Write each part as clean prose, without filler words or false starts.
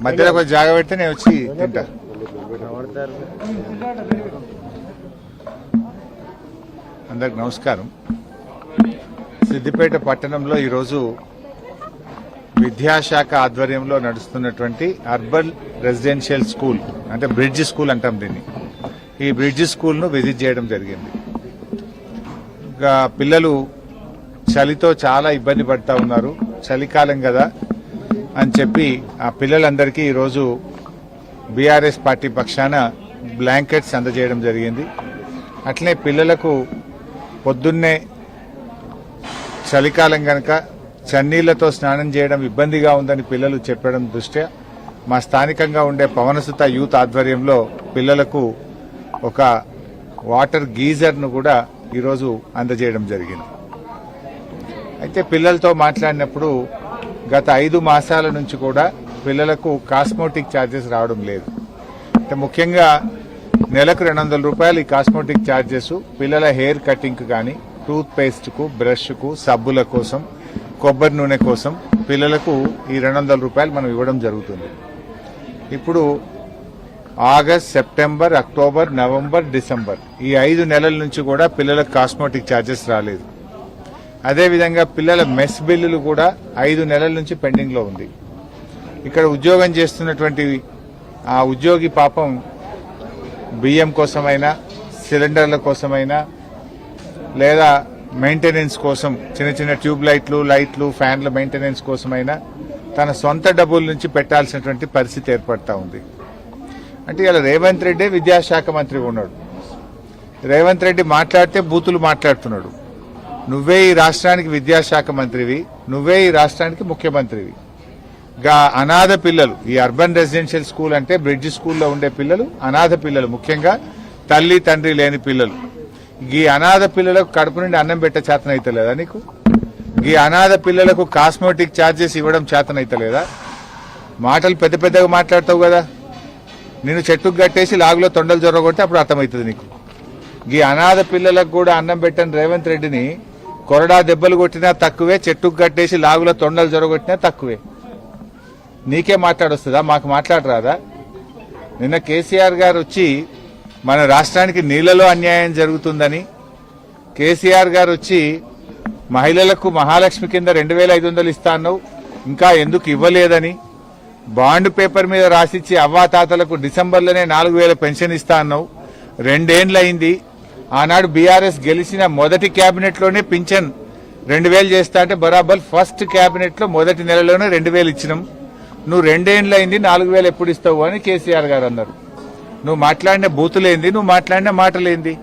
మధ్యలో కొంచెం జాగా పెడితే నేను వచ్చి తింటా. అందరికి నమస్కారం. సిద్దిపేట పట్టణంలో ఈరోజు విద్యాశాఖ ఆధ్వర్యంలో నడుస్తున్నటువంటి అర్బన్ రెసిడెన్షియల్ స్కూల్ అంటే బ్రిడ్జ్ స్కూల్ అంటాం దీన్ని. ఈ బ్రిడ్జ్ స్కూల్ను విజిట్ చేయడం జరిగింది. ఇంకా పిల్లలు చలితో చాలా ఇబ్బంది పడతా ఉన్నారు. చలికాలం కదా అని చెప్పి ఆ పిల్లలందరికీ ఈరోజు బీఆర్ఎస్ పార్టీ పక్షాన బ్లాంకెట్స్ అందజేయడం జరిగింది. అట్లనే పిల్లలకు పొద్దున్నే చలికాలం కనుక చన్నీళ్లతో స్నానం చేయడం ఇబ్బందిగా ఉందని పిల్లలు చెప్పడం దృష్ట్యా మా స్థానికంగా ఉండే పవనసుత యూత్ ఆధ్వర్యంలో పిల్లలకు ఒక వాటర్ గీజర్ను కూడా ఈరోజు అందజేయడం జరిగింది. అయితే పిల్లలతో మాట్లాడినప్పుడు గత 5 మాసాల నుంచి కూడా పిల్లలకు కాస్మోటిక్ ఛార్జెస్ రావడం లేదు. అంటే ముఖ్యంగా నెలకు 200 రూపాయలు ఈ కాస్మోటిక్ ఛార్జెస్ పిల్లల హెయిర్ కటింగ్ కానీ, టూత్ పేస్ట్కు, బ్రష్కు, సబ్బుల కోసం, కొబ్బరి నూనె కోసం పిల్లలకు ఈ 200 రూపాయలు మనం ఇవ్వడం జరుగుతుంది. ఇప్పుడు August, September, October, November, December ఈ 5 నెలల నుంచి కూడా పిల్లలకు కాస్మోటిక్ ఛార్జెస్ రాలేదు. అదేవిధంగా పిల్లల మెస్ బిల్లులు కూడా 5 నెలల నుంచి పెండింగ్ లో ఉంది. ఇక్కడ ఉద్యోగం చేస్తున్నటువంటి ఆ ఉద్యోగి పాపం బియ్యం కోసమైనా, సిలిండర్ల కోసమైనా, లేదా మెయింటెనెన్స్ కోసం చిన్న చిన్న ట్యూబ్ లైట్లు, ఫ్యాన్ల మెయింటెనెన్స్ కోసమైనా తన సొంత డబ్బుల నుంచి పెట్టాల్సినటువంటి పరిస్థితి ఏర్పడతా ఉంది. అంటే ఇలా రేవంత్ రెడ్డి విద్యాశాఖ మంత్రి ఉన్నాడు. రేవంత్ రెడ్డి మాట్లాడితే బూతులు మాట్లాడుతున్నాడు. నువ్వే ఈ రాష్ట్రానికి విద్యాశాఖ మంత్రివి, నువ్వే ఈ రాష్ట్రానికి ముఖ్యమంత్రివి. అనాథ పిల్లలు, ఈ అర్బన్ రెసిడెన్షియల్ స్కూల్ అంటే బ్రిడ్జ్ స్కూల్లో ఉండే పిల్లలు అనాథ పిల్లలు, ముఖ్యంగా తల్లి తండ్రి లేని పిల్లలు. ఈ అనాథ పిల్లలకు కడుపు నుండి అన్నం పెట్టే చేతనైతలేదా నీకు? ఈ అనాథ పిల్లలకు కాస్మోటిక్ ఛార్జెస్ ఇవ్వడం చేతనైతలేదా? మాటలు పెద్ద పెద్దగా మాట్లాడతావు కదా. నేను చెట్టుకు కట్టేసి లాగులో తొండలు జొరగొడితే అప్పుడు అర్థమవుతుంది నీకు. ఈ అనాథ పిల్లలకు కూడా అన్నం పెట్టని రేవంత్ రెడ్డిని కొరడా దెబ్బలు కొట్టినా తక్కువే, చెట్టుకు కట్టేసి లాగులో తొండలు జొరగొట్టినా తక్కువే. నీకే మాట్లాడొస్తుందా? మాకు మాట్లాడరాదా? నిన్న కేసీఆర్ గారు వచ్చి మన రాష్ట్రానికి నీళ్లలో అన్యాయం జరుగుతుందని, కేసీఆర్ గారు వచ్చి మహిళలకు మహాలక్ష్మి కింద 2500 ఇస్తా అన్నావు, ఇంకా ఎందుకు ఇవ్వలేదని, బాండ్ పేపర్ మీద రాసిచ్చి అవ్వాతాతలకు డిసెంబర్లోనే 4000 పెన్షన్ ఇస్తా అన్నావు. 2 ఏళ్లు అయింది. ఆనాడు బీఆర్ఎస్ గెలిచిన మొదటి క్యాబినెట్లోనే పింఛన్ 2000 చేస్తా అంటే బరాబర్ ఫస్ట్ క్యాబినెట్లో మొదటి నెలలోనే 2000 ఇచ్చినాం. నువ్వు 2 ఏళ్లు అయింది, 4000 ఎప్పుడు ఇస్తావు అని కేసీఆర్ గారు అన్నారు. నువ్వు మాట్లాడిన బూతులేంది, నువ్వు మాట్లాడిన మాటలేంది?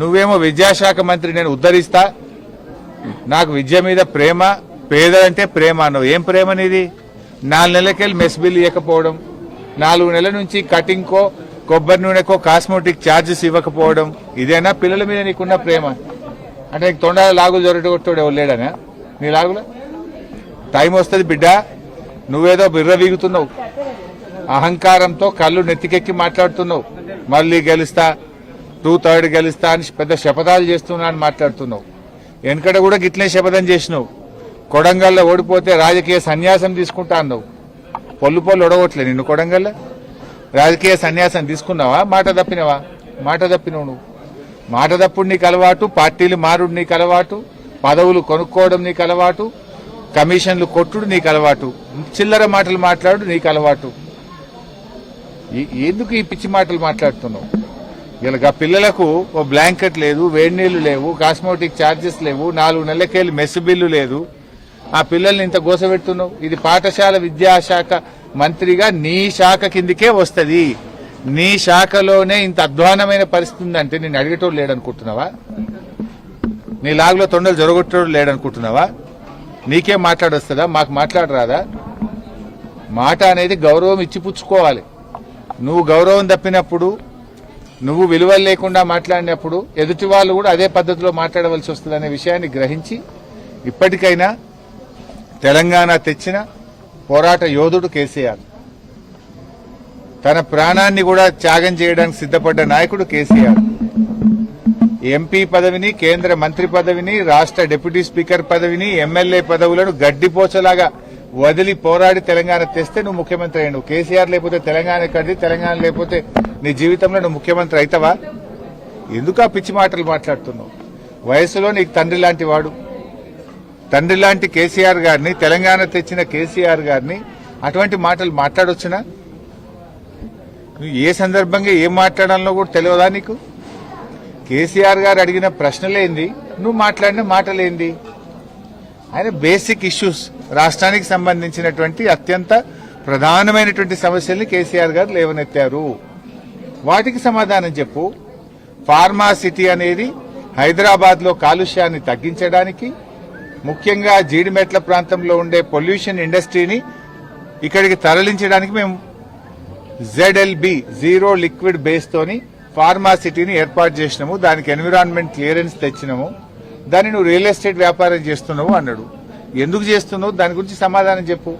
నువ్వేమో విద్యాశాఖ మంత్రి, నేను ఉద్ధరిస్తా, నాకు విద్య మీద ప్రేమ, పేదలంటే ప్రేమ అన్నావు. ఏం ప్రేమ నీది? 4 నెలలకెళ్ళి మెస్ బిల్ ఇవ్వకపోవడం, 4 నెలల నుంచి కటింగ్కో, కొబ్బరి నూనెకో కాస్మోటిక్ ఛార్జెస్ ఇవ్వకపోవడం, ఇదేనా పిల్లల మీద నీకున్న ప్రేమ? అంటే నీకు తొండాల లాగులు జొరగొట్టాడు ఎవరు లేడనా? నీ లాగులో టైం వస్తుంది బిడ్డ. నువ్వేదో బిర్రవీగుతున్నావు, అహంకారంతో కళ్ళు నెత్తికెక్కి మాట్లాడుతున్నావు. మళ్ళీ గెలుస్తా, 2/3 గెలుస్తా అని పెద్ద శపథాలు చేస్తున్నా అని మాట్లాడుతున్నావు. వెనకడ కూడా గిట్లే శపథం చేసినావు. కొడంగల్లో ఓడిపోతే రాజకీయ సన్యాసం తీసుకుంటా అన్నావు. పొల్లు ఒడగొట్లే నిన్ను కొడంగల్లో. రాజకీయ సన్యాసం తీసుకున్నావా? మాట తప్పినవా? మాట తప్పినవు నువ్వు. మాట తప్పుడు నీకు అలవాటు, పార్టీలు మారుడు నీకు అలవాటు, పదవులు కొనుక్కోవడం నీకు అలవాటు, కమిషన్లు కొట్టుడు నీకు అలవాటు, చిల్లర మాటలు మాట్లాడు నీకు అలవాటు. ఎందుకు ఈ పిచ్చి మాటలు మాట్లాడుతున్నావు? ఇలా పిల్లలకు ఓ బ్లాంకెట్ లేదు, వేడి నీళ్లు లేవు, కాస్మోటిక్ ఛార్జెస్ లేవు, 4 నెలలకెళ్ళి మెస్ బిల్లు లేదు. ఆ పిల్లల్ని ఇంత గోసపెడుతున్నావు. ఇది పాఠశాల విద్యాశాఖ మంత్రిగా నీ శాఖ కిందికే వస్తుంది. నీ శాఖలోనే ఇంత అధ్వానమైన పరిస్థితి ఉందంటే నేను అడిగేటోడు లేడనుకుంటున్నావా? నీ లాగులో తొండలు జొరగొట్టేటోడు లేడనుకుంటున్నావా? నీకేం మాట్లాడొస్తుందా? మాకు మాట్లాడరాదా? మాట అనేది గౌరవం ఇచ్చి పుచ్చుకోవాలి. నువ్వు గౌరవం తప్పినప్పుడు, నువ్వు విలువలు లేకుండా మాట్లాడినప్పుడు ఎదుటి వాళ్ళు కూడా అదే పద్ధతిలో మాట్లాడవలసి వస్తుందనే విషయాన్ని గ్రహించి ఇప్పటికైనా తెలంగాణ తెచ్చిన పోరాట యోధుడు కేసీఆర్, తన ప్రాణాన్ని కూడా త్యాగం చేయడానికి సిద్ధపడ్డ నాయకుడు కేసీఆర్. ఎంపీ పదవిని, కేంద్ర మంత్రి పదవిని, రాష్ట్ర డిప్యూటీ స్పీకర్ పదవిని, ఎమ్మెల్యే పదవులను గడ్డిపోచలాగా వదిలి పోరాడి తెలంగాణ తెస్తే నువ్వు ముఖ్యమంత్రి అయ్యావు. కేసీఆర్ లేకపోతే తెలంగాణ ఎక్కడిది, తెలంగాణ లేకపోతే నీ జీవితంలో నువ్వు ముఖ్యమంత్రి అవుతావా? ఎందుకు ఆ పిచ్చి మాటలు మాట్లాడుతున్నావు? వయసులో నీకు తండ్రి లాంటి వాడు, తండ్రి లాంటి కేసీఆర్ గారిని, తెలంగాణ తెచ్చిన కేసీఆర్ గారిని అటువంటి మాటలు మాట్లాడొచ్చునా? నువ్వు ఏ సందర్భంగా ఏం మాట్లాడాలో కూడా తెలియదా నీకు? కేసీఆర్ గారు అడిగిన ప్రశ్నలేంది, నువ్వు మాట్లాడిన మాటలేంది? ఆయన బేసిక్ ఇష్యూస్, రాష్ట్రానికి సంబంధించినటువంటి అత్యంత ప్రధానమైనటువంటి సమస్యల్ని కేసీఆర్ గారు లేవనెత్తారు. వాటికి సమాధానం చెప్పు. ఫార్మా సిటీ అనేది హైదరాబాద్ లో కాలుష్యాన్ని తగ్గించడానికి, ముఖ్యంగా జీడిమెట్ల ప్రాంతంలో ఉండే పొల్యూషన్ ఇండస్ట్రీని ఇక్కడికి తరలించడానికి మేము ZLB జీరో లిక్విడ్ బేస్ తోని ఫార్మా సిటీని ఏర్పాటు చేసినాము. దానికి ఎన్విరాన్మెంట్ క్లియరెన్స్ తెచ్చినాము. దాన్ని నువ్వు రియల్ ఎస్టేట్ వ్యాపారం చేస్తున్నావు అన్నాడు. ఎందుకు చేస్తున్నావు? దాని గురించి సమాధానం చెప్పు.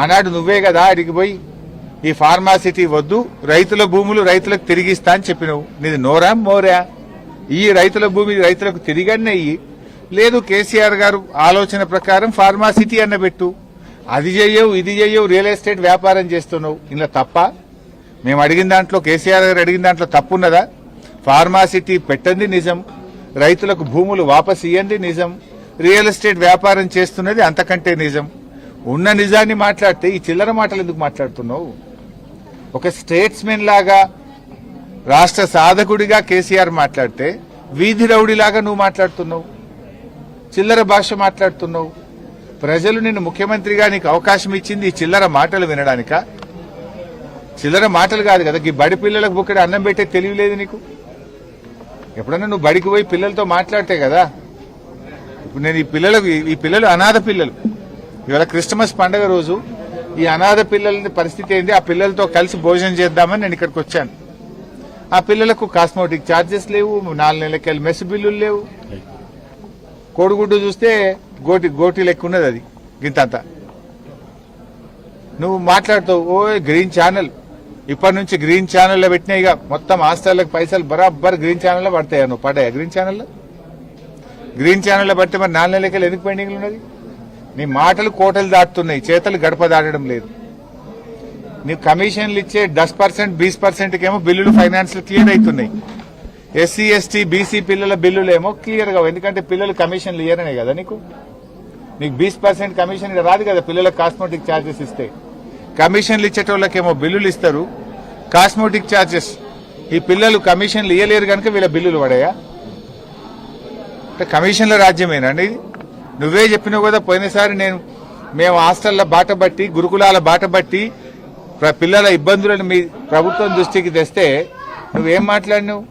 ఆనాడు నువ్వే కదా అడిగి పోయి ఈ ఫార్మా సిటీ వద్దు, రైతుల భూములు రైతులకు తిరిగిస్తా అని చెప్పినావు. నీది నోరా మోరా? ఈ రైతుల భూమి రైతులకు తిరిగనే ఇయ్యి. లేదు కేసీఆర్ గారు ఆలోచన ప్రకారం ఫార్మా సిటీ అన్న పెట్టు. అది చెయ్యవు, ఇది చెయ్యవు, రియల్ ఎస్టేట్ వ్యాపారం చేస్తున్నావు. ఇలా తప్ప? మేము అడిగిన దాంట్లో, కేసీఆర్ గారు అడిగిన దాంట్లో తప్పున్నదా? ఫార్మా సిటీ పెట్టండి నిజం, రైతులకు భూములు వాపసు ఇయ్యండి నిజం, రియల్ ఎస్టేట్ వ్యాపారం చేస్తున్నది అంతకంటే నిజం. ఉన్న నిజాన్ని మాట్లాడితే ఈ చిల్లర మాటలు ఎందుకు మాట్లాడుతున్నావు? ఒక స్టేట్స్మెన్ లాగా, రాష్ట్ర సాధకుడిగా కేసీఆర్ మాట్లాడితే వీధి రౌడీలాగా నువ్వు మాట్లాడుతున్నావు, చిల్లర భాష మాట్లాడుతున్నావు. ప్రజలు నిన్ను ముఖ్యమంత్రిగా నీకు అవకాశం ఇచ్చింది ఈ చిల్లర మాటలు వినడానిక? చిల్లర మాటలు కాదు కదా, ఈ బడి పిల్లలకు బుక్కడి అన్నం పెట్టే తెలియలేదు నీకు? ఎప్పుడన్నా నువ్వు బడికి పోయి పిల్లలతో మాట్లాడితే కదా. ఇప్పుడు నేను ఈ పిల్లలు అనాథ పిల్లలు. ఇవాళ క్రిస్మస్ పండుగ రోజు ఈ అనాథ పిల్లల పరిస్థితి ఏంది? ఆ పిల్లలతో కలిసి భోజనం చేద్దామని నేను ఇక్కడికి వచ్చాను. ఆ పిల్లలకు కాస్మోటిక్ ఛార్జెస్ లేవు, 4 నెలలకెళ్ళి మెస్ బిల్లులు లేవు. కోడిగుడ్డు చూస్తే గోటి లెక్క ఉన్నది, అది గింతంతా. నువ్వు మాట్లాడుతావు ఓ గ్రీన్ ఛానల్, ఇప్పటి నుంచి గ్రీన్ ఛానల్లో పెట్టినాయి. ఇక మొత్తం హాస్టల్లకు పైసలు బరాబర్ గ్రీన్ ఛానల్లో పడతాయా? నువ్వు పడ్డాయా గ్రీన్ ఛానల్లో? గ్రీన్ ఛానల్లో పడితే మరి 4 నెలలకెళ్ళి ఎందుకు పెండింగ్లు ఉన్నది? నీ మాటలు కోటలు దాటుతున్నాయి, చేతలు గడప దాటడం లేదు. నీవు కమిషన్లు ఇచ్చే 10%, 20% ఏమో బిల్లులు ఫైనాన్స్ క్లియర్ అవుతున్నాయి. SC, ST, BC పిల్లల బిల్లులేమో క్లియర్ గా, ఎందుకంటే పిల్లలు కమిషన్లు ఇయ్యరనే కదా నీకు 20% కమిషన్ రాదు కదా పిల్లలకు కాస్మోటిక్ ఛార్జెస్ ఇస్తే. కమిషన్లు ఇచ్చేటోళ్ళకేమో బిల్లులు ఇస్తారు, కాస్మోటిక్ ఛార్జెస్. ఈ పిల్లలు కమిషన్లు ఇయ్యలేరు కనుక వీళ్ళ బిల్లులు పడాయా? కమిషన్ల రాజ్యమేనండి ఇది. నువ్వే చెప్పినావు కదా పోయినసారి, మేము హాస్టళ్ల బాట బట్టి, గురుకులాల బాట బట్టి పిల్లల ఇబ్బందులను మీ ప్రభుత్వం దృష్టికి తెస్తే నువ్వేం మాట్లాడినావు?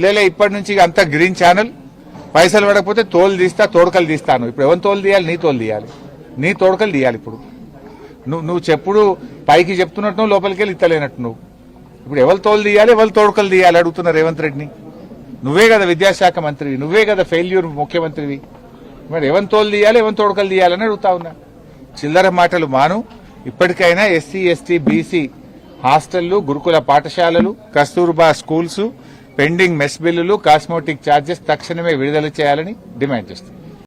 లేలే ఇప్పటి నుంచి అంతా గ్రీన్ ఛానల్, పైసలు పడకపోతే తోలు తీస్తా, తోడకలు తీస్తాను. ఇప్పుడు ఎవరు తోలు తీయాలి? నీ తోలు తీయాలి, నీ తోడకలు తీయాలి. ఇప్పుడు నువ్వు చెప్పుడు పైకి చెప్తున్నట్టు లోపలికి వెళ్ళి ఇత్తలేనట్టు నువ్వు. ఇప్పుడు ఎవరు తోలు తీయాలి, ఎవరు తోడకలు తీయాలి అడుగుతున్నా రేవంత్ రెడ్డిని. నువ్వే కదా విద్యాశాఖ మంత్రివి, నువ్వే కదా ఫెయిల్యూర్ ముఖ్యమంత్రివి. మరి ఎవరు తోలు తీయాలి, ఎవరు తోడకలు తీయాలని అడుగుతా ఉన్నా. చిల్లర మాటలు మాను. ఇప్పటికైనా SC, ST, BC హాస్టళ్లు, గురుకుల పాఠశాలలు, కస్తూర్బా స్కూల్స్, పెండింగ్ మెస్ బిల్లులు, కాస్మోటిక్ ఛార్జెస్ తక్షణమే విడుదల చేయాలని డిమాండ్ చేస్తుంది.